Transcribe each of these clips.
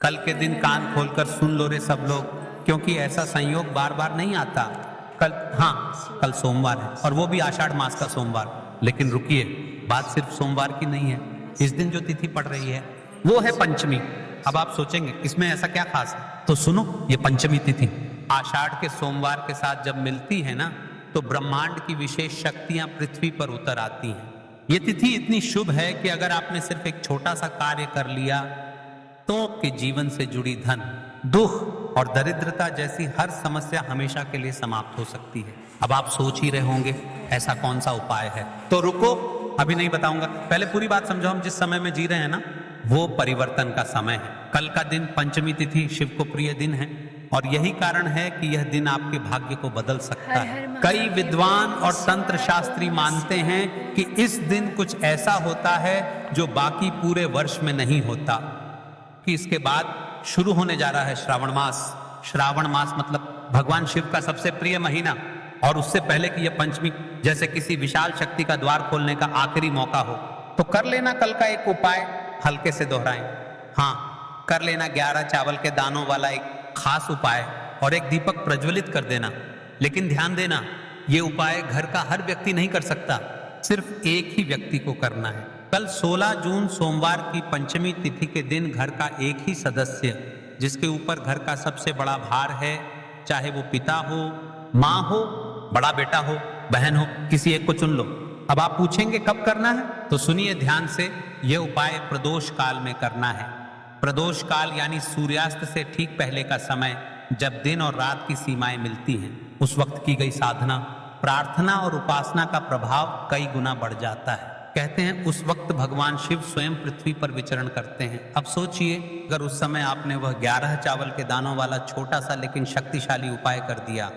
कल के दिन कान खोलकर सुन लो रे सब लोग, क्योंकि ऐसा संयोग बार बार नहीं आता। कल, हाँ, कल सोमवार है और वो भी आषाढ़ मास का सोमवार। लेकिन रुकिए, बात सिर्फ सोमवार की नहीं है। इस दिन जो तिथि पड़ रही है वो है पंचमी। अब आप सोचेंगे इसमें ऐसा क्या खास है, तो सुनो, ये पंचमी तिथि आषाढ़ के सोमवार के साथ जब मिलती है ना, तो ब्रह्मांड की विशेष शक्तियां पृथ्वी पर उतर आती हैं। ये तिथि इतनी शुभ है कि अगर आपने सिर्फ एक छोटा सा कार्य कर लिया तो के जीवन से जुड़ी धन, दुख और दरिद्रता जैसी हर समस्या हमेशा के लिए समाप्त हो सकती है। अब आप सोच ही रहे होंगे ऐसा कौन सा उपाय है, तो रुको, अभी नहीं बताऊंगा, पहले पूरी बात समझो। हम जिस समय में जी रहे हैं ना, वो परिवर्तन का समय है। कल का दिन पंचमी तिथि शिव को प्रिय दिन है और यही कारण है कि यह दिन आपके भाग्य को बदल सकता है। कई विद्वान और तंत्र शास्त्री मानते हैं कि इस दिन कुछ ऐसा होता है जो बाकी पूरे वर्ष में नहीं होता, कि इसके बाद शुरू होने जा रहा है श्रावण मास। श्रावण मास मतलब भगवान शिव का सबसे प्रिय महीना, और उससे पहले कि यह पंचमी जैसे किसी विशाल शक्ति का द्वार खोलने का आखिरी मौका हो, तो कर लेना कल का एक उपाय, हल्के से दोहराएं। हाँ, कर लेना 11 चावल के दानों वाला एक खास उपाय और एक दीपक प्रज्वलित कर देना। लेकिन ध्यान देना, यह उपाय घर का हर व्यक्ति नहीं कर सकता, सिर्फ एक ही व्यक्ति को करना है। कल 16 जून सोमवार की पंचमी तिथि के दिन घर का एक ही सदस्य जिसके ऊपर घर का सबसे बड़ा भार है, चाहे वो पिता हो, माँ हो, बड़ा बेटा हो, बहन हो, किसी एक को चुन लो। अब आप पूछेंगे कब करना है, तो सुनिए ध्यान से, यह उपाय प्रदोष काल में करना है। प्रदोष काल यानी सूर्यास्त से ठीक पहले का समय, जब दिन और रात की सीमाएं मिलती हैं। उस वक्त की गई साधना, प्रार्थना और उपासना का प्रभाव कई गुना बढ़ जाता है। कहते हैं उस वक्त भगवान शिव स्वयं पृथ्वी पर विचरण करते हैं। अब सोचिए, अगर उस समय आपने वह 11 चावल के दानों वाला छोटा सा लेकिन शक्तिशाली उपाय कर दिया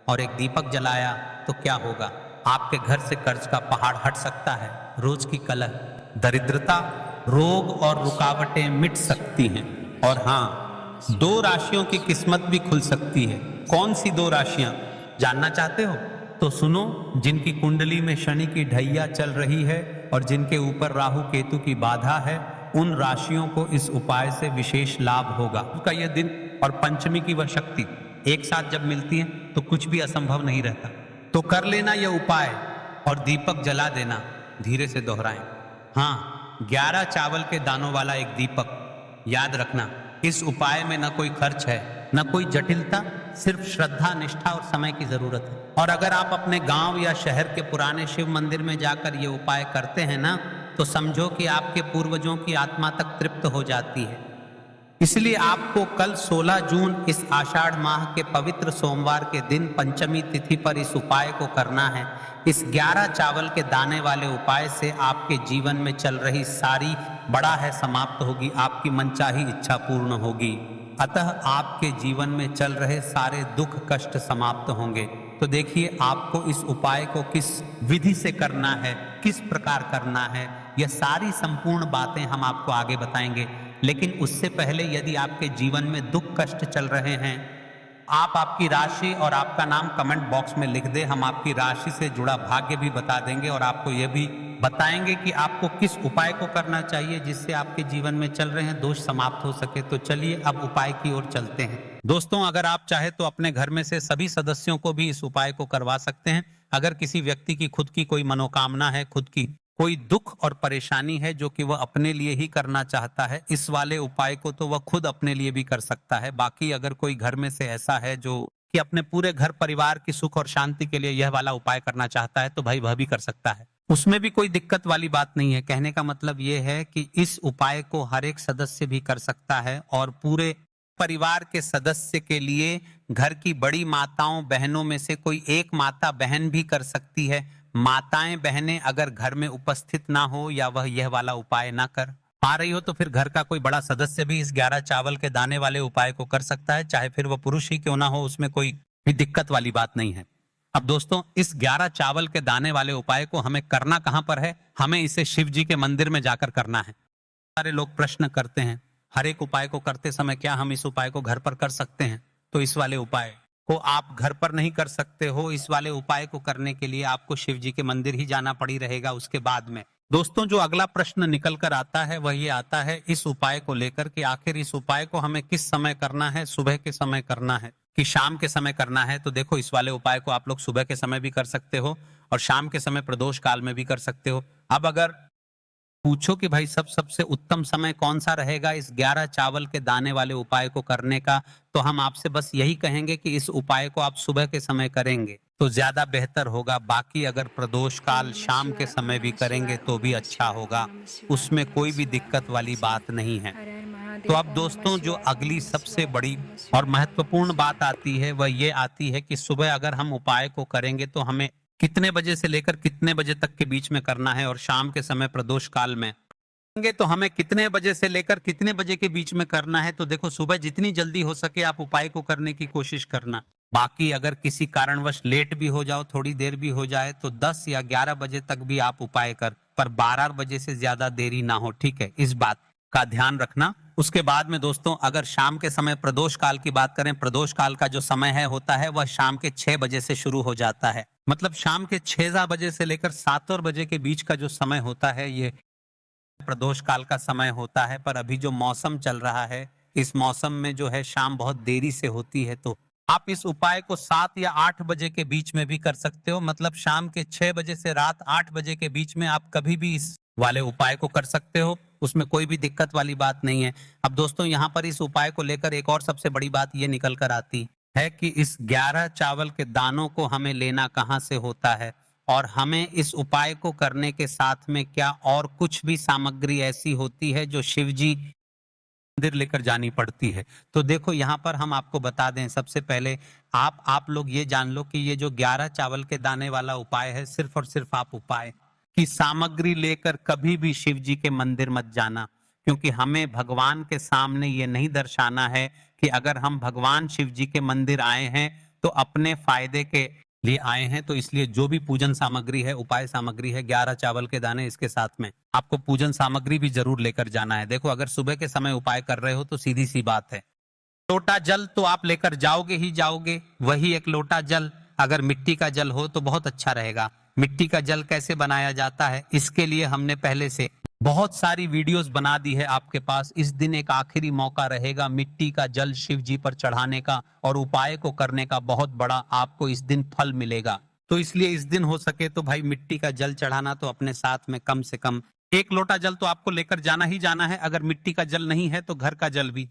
और एक दीपक जलाया, तो क्या होगा? आपके घर से कर्ज का पहाड़ हट सकता है, रोज की कलह, दरिद्रता, रोग और रुकावटें मिट सकती हैं। और हाँ, 2 राशियों की किस्मत भी खुल सकती है। कौन सी 2 राशियां जानना चाहते हो? तो सुनो, जिनकी कुंडली में शनि की ढैया चल रही है और जिनके ऊपर राहु केतु की बाधा है, उन राशियों को इस उपाय से विशेष लाभ होगा। उनका यह दिन और पंचमी की वह शक्ति एक साथ जब मिलती है तो कुछ भी असंभव नहीं रहता। तो कर लेना यह उपाय और दीपक जला देना। धीरे से दोहराएं। हाँ, 11 चावल के दानों वाला एक दीपक। याद रखना, इस उपाय में न कोई खर्च है, न कोई जटिलता, सिर्फ श्रद्धा, निष्ठा और समय की जरूरत है। और अगर आप अपने गांव या शहर के पुराने शिव मंदिर में जाकर ये उपाय करते हैं ना, तो समझो कि आपके पूर्वजों की आत्मा तक तृप्त हो जाती है। इसलिए आपको कल 16 जून इस आषाढ़ माह के पवित्र सोमवार के दिन पंचमी तिथि पर इस उपाय को करना है। इस 11 चावल के दाने वाले उपाय से आपके जीवन में चल रही सारी बड़ा है समाप्त होगी, आपकी मनचाही इच्छा पूर्ण होगी। अतः आपके जीवन में चल रहे सारे दुख कष्ट समाप्त होंगे। तो देखिए, आपको इस उपाय को किस विधि से करना है, किस प्रकार करना है, यह सारी संपूर्ण बातें हम आपको आगे बताएंगे। लेकिन उससे पहले, यदि आपके जीवन में दुख कष्ट चल रहे हैं, आप आपकी राशि और आपका नाम कमेंट बॉक्स में लिख दें। हम आपकी राशि से जुड़ा भाग्य भी बता देंगे और आपको यह भी बताएंगे कि आपको किस उपाय को करना चाहिए जिससे आपके जीवन में चल रहे हैं दोष समाप्त हो सके। तो चलिए अब उपाय की ओर चलते हैं। दोस्तों, अगर आप चाहे तो अपने घर में से सभी सदस्यों को भी इस उपाय को करवा सकते हैं। अगर किसी व्यक्ति की खुद की कोई मनोकामना है, खुद की कोई दुख और परेशानी है जो कि वह अपने लिए ही करना चाहता है, इस वाले उपाय को तो वह खुद अपने लिए भी कर सकता है। बाकी अगर कोई घर में से ऐसा है जो कि अपने पूरे घर परिवार की सुख और शांति के लिए यह वाला उपाय करना चाहता है, तो भाई वह भी कर सकता है। उसमें भी कोई दिक्कत वाली बात नहीं है। कहने का मतलब यह है कि इस उपाय को हर एक सदस्य भी कर सकता है और पूरे परिवार के सदस्य के लिए घर की बड़ी माताओं बहनों में से कोई एक माता बहन भी कर सकती है। माताएं बहनें अगर घर में उपस्थित ना हो या वह यह वाला उपाय ना कर पा रही हो, तो फिर घर का कोई बड़ा सदस्य भी इस 11 चावल के दाने वाले उपाय को कर सकता है, चाहे फिर वह पुरुष ही क्यों ना हो। उसमें कोई भी दिक्कत वाली बात नहीं है। अब दोस्तों, इस 11 चावल के दाने वाले उपाय को हमें करना कहां पर है? हमें इसे शिव जी के मंदिर में जाकर करना है। सारे लोग प्रश्न करते हैं, हर एक उपाय को करते समय क्या हम इस उपाय को घर पर कर सकते हैं? तो इस वाले उपाय को आप घर पर नहीं कर सकते हो। इस वाले उपाय को करने के लिए आपको शिव जी के मंदिर ही जाना पड़ी रहेगा। उसके बाद में दोस्तों जो अगला प्रश्न निकल कर आता है वह ये आता है इस उपाय को लेकर कि आखिर इस उपाय को हमें किस समय करना है, सुबह के समय करना है कि शाम के समय करना है। तो देखो इस वाले उपाय को आप लोग सुबह के समय भी कर सकते हो और शाम के समय प्रदोष काल में भी कर सकते हो। अब अगर पूछो कि भाई सबसे उत्तम समय कौन सा रहेगा इस 11 चावल के दाने वाले उपाय को करने का, तो हम आपसे बस यही कहेंगे कि इस उपाय को आप सुबह के समय करेंगे तो ज्यादा बेहतर होगा। बाकी अगर प्रदोष काल शाम के समय भी करेंगे तो भी अच्छा होगा, उसमें कोई भी दिक्कत वाली बात नहीं है। तो अब दोस्तों जो अगली सबसे बड़ी और महत्वपूर्ण बात आती है वह ये आती है कि सुबह अगर हम उपाय को करेंगे तो हमें कितने बजे से लेकर कितने बजे तक के बीच में करना है, और शाम के समय प्रदोष काल में करेंगे तो हमें कितने बजे से लेकर कितने बजे के बीच में करना है। तो देखो सुबह जितनी जल्दी हो सके आप उपाय को करने की कोशिश करना। बाकी अगर किसी कारणवश लेट भी हो जाओ, थोड़ी देर भी हो जाए, तो 10 या 11 बजे तक भी आप उपाय कर, पर 12 बजे से ज्यादा देरी ना हो, ठीक है, इस बात का ध्यान रखना। उसके बाद में दोस्तों अगर शाम के समय प्रदोष काल की बात करें, प्रदोष काल का जो समय है होता है वह शाम के 6 बजे से शुरू हो जाता है। मतलब शाम के 6 बजे से लेकर 7 बजे के बीच का जो समय होता है ये प्रदोष काल का समय होता है। पर अभी जो मौसम चल रहा है इस मौसम में जो है शाम बहुत देरी से होती है, तो आप इस उपाय को 7 या 8 बजे के बीच में भी कर सकते हो। मतलब शाम के 6 बजे से रात 8 बजे के बीच में आप कभी भी इस वाले उपाय को कर सकते हो, उसमें कोई भी दिक्कत वाली बात नहीं है। अब दोस्तों यहाँ पर इस उपाय को लेकर एक और सबसे बड़ी बात ये निकल कर आती है कि इस 11 चावल के दानों को हमें लेना कहाँ से होता है, और हमें इस उपाय को करने के साथ में क्या और कुछ भी सामग्री ऐसी होती है जो शिव जी मंदिर लेकर जानी पड़ती है। तो देखो यहाँ पर हम आपको बता दें, सबसे पहले आप लोग ये जान लो कि ये जो 11 चावल के दाने वाला उपाय है, सिर्फ और सिर्फ आप उपाय की सामग्री लेकर कभी भी शिव जी के मंदिर मत जाना, क्योंकि हमें भगवान के सामने ये नहीं दर्शाना है कि अगर हम भगवान शिव जी के मंदिर आए हैं तो अपने फायदे के लिए आए हैं। तो इसलिए जो भी पूजन सामग्री है, उपाय सामग्री है, 11 चावल के दाने, इसके साथ में आपको पूजन सामग्री भी जरूर लेकर जाना है। देखो अगर सुबह के समय उपाय कर रहे हो तो सीधी सी बात है, लोटा जल तो आप लेकर जाओगे ही जाओगे। वही एक लोटा जल अगर मिट्टी का जल हो तो बहुत अच्छा रहेगा। मिट्टी का जल कैसे बनाया जाता है इसके लिए हमने पहले से बहुत सारी वीडियोस बना दी है आपके पास। इस दिन एक आखिरी मौका रहेगा मिट्टी का जल शिव जी पर चढ़ाने का और उपाय को करने का, बहुत बड़ा आपको इस दिन फल मिलेगा। तो इसलिए इस दिन हो सके तो भाई मिट्टी का जल चढ़ाना तो अपने साथ में कम से कम 1 लोटा जल तो आपको लेकर जाना ही जाना है। अगर मिट्टी का जल नहीं है तो घर का जल भी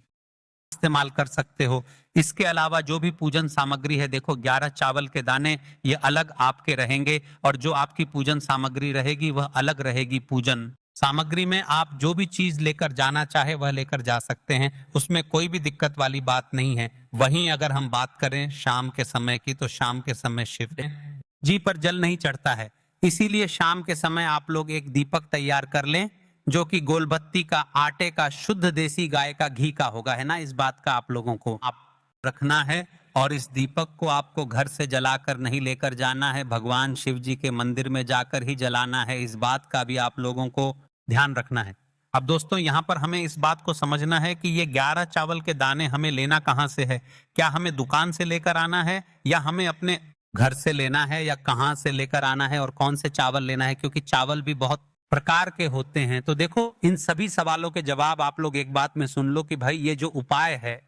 इस्तेमाल कर सकते हो। इसके अलावा जो भी पूजन सामग्री है, देखो 11 चावल के दाने ये अलग आपके रहेंगे और जो आपकी पूजन सामग्री रहेगी वह अलग रहेगी। पूजन सामग्री में आप जो भी चीज लेकर जाना चाहे वह लेकर जा सकते हैं, उसमें कोई भी दिक्कत वाली बात नहीं है। वहीं अगर हम बात करें शाम के समय की, तो शाम के समय शिव जी पर जल नहीं चढ़ता है, इसीलिए शाम के समय आप लोग एक दीपक तैयार कर लें जो कि गोलबत्ती का, आटे का, शुद्ध देसी गाय का घी का होगा, है ना। इस बात का आप लोगों को आप रखना है और इस दीपक को आपको घर से जलाकर नहीं लेकर जाना है, भगवान शिव जी के मंदिर में जाकर ही जलाना है। इस बात का भी आप लोगों को ध्यान रखना है। अब दोस्तों यहाँ पर हमें इस बात को समझना है कि ये 11 चावल के दाने हमें लेना कहाँ से है। क्या हमें दुकान से लेकर आना है या हमें अपने घर से लेना है, या कहाँ से लेकर आना है और कौन से चावल लेना है, क्योंकि चावल भी बहुत प्रकार के होते हैं। तो देखो इन सभी सवालों के जवाब आप लोग एक बात में सुन लो कि भाई ये जो उपाय है,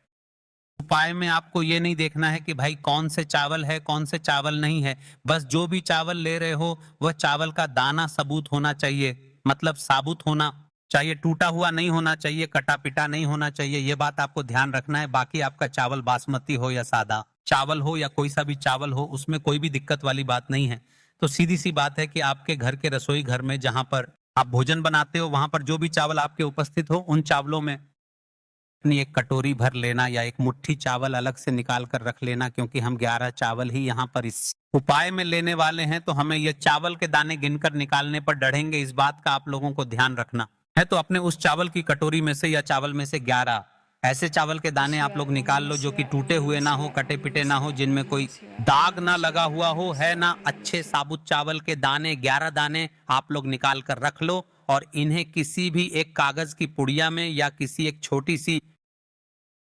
उपाय में आपको ये नहीं देखना है कि भाई कौन से चावल है कौन से चावल नहीं है। बस जो भी चावल ले रहे हो वह चावल का दाना सबूत होना चाहिए, मतलब साबुत होना चाहिए, टूटा हुआ नहीं होना चाहिए, कटा पिटा नहीं होना चाहिए। ये बात आपको ध्यान रखना है। बाकी आपका चावल बासमती हो या सादा चावल हो या कोई सा भी चावल हो, उसमें कोई भी दिक्कत वाली बात नहीं है। तो सीधी सी बात है कि आपके घर के रसोई घर में जहां पर आप भोजन बनाते हो वहां पर जो भी चावल आपके उपस्थित हो, उन चावलों में अपनी एक कटोरी भर लेना या एक मुट्ठी चावल अलग से निकाल कर रख लेना, क्योंकि हम 11 चावल ही यहाँ पर इस उपाय में लेने वाले हैं। तो हमें ये चावल के दाने गिनकर निकालने पर डरेंगे, इस बात का आप लोगों को ध्यान रखना है। तो अपने उस चावल की कटोरी में से या चावल में से 11 ऐसे चावल के दाने आप लोग निकाल लो जो कि टूटे हुए ना हो, कटे पिटे ना हो, जिनमें कोई दाग ना लगा हुआ हो, है ना। अच्छे साबुत चावल के दाने 11 दाने आप लोग निकाल कर रख लो और इन्हें किसी भी एक कागज की पुड़िया में या किसी एक छोटी सी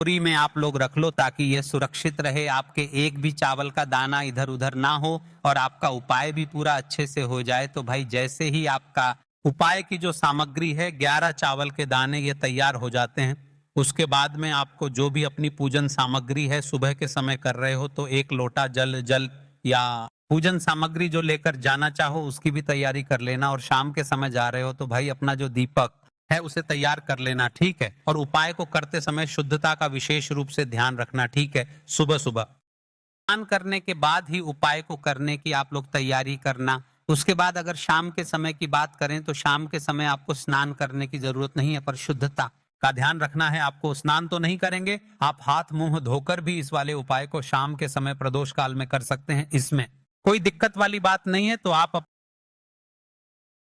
बोरी में आप लोग रख लो, ताकि यह सुरक्षित रहे, आपके एक भी चावल का दाना इधर उधर ना हो और आपका उपाय भी पूरा अच्छे से हो जाए। तो भाई जैसे ही आपका उपाय की जो सामग्री है 11 चावल के दाने ये तैयार हो जाते हैं। उसके बाद में आपको जो भी अपनी पूजन सामग्री है सुबह के समय कर रहे हो तो 1 लोटा जल या पूजन सामग्री जो लेकर जाना चाहो उसकी भी तैयारी कर लेना। और शाम के समय जा रहे हो तो भाई अपना जो दीपक है उसे तैयार कर लेना, ठीक है। और उपाय को करते समय शुद्धता का विशेष रूप से ध्यान रखना, ठीक है। सुबह सुबह स्नान करने के बाद ही उपाय को करने की आप लोग तैयारी करना। उसके बाद अगर शाम के समय की बात करें तो शाम के समय आपको स्नान करने की जरूरत नहीं है, पर शुद्धता का ध्यान रखना है आपको। स्नान तो नहीं करेंगे, आप हाथ मुंह धोकर भी इस वाले उपाय को शाम के समय प्रदोष काल में कर सकते हैं। इसमें कोई दिक्कत वाली बात नहीं है। तो आप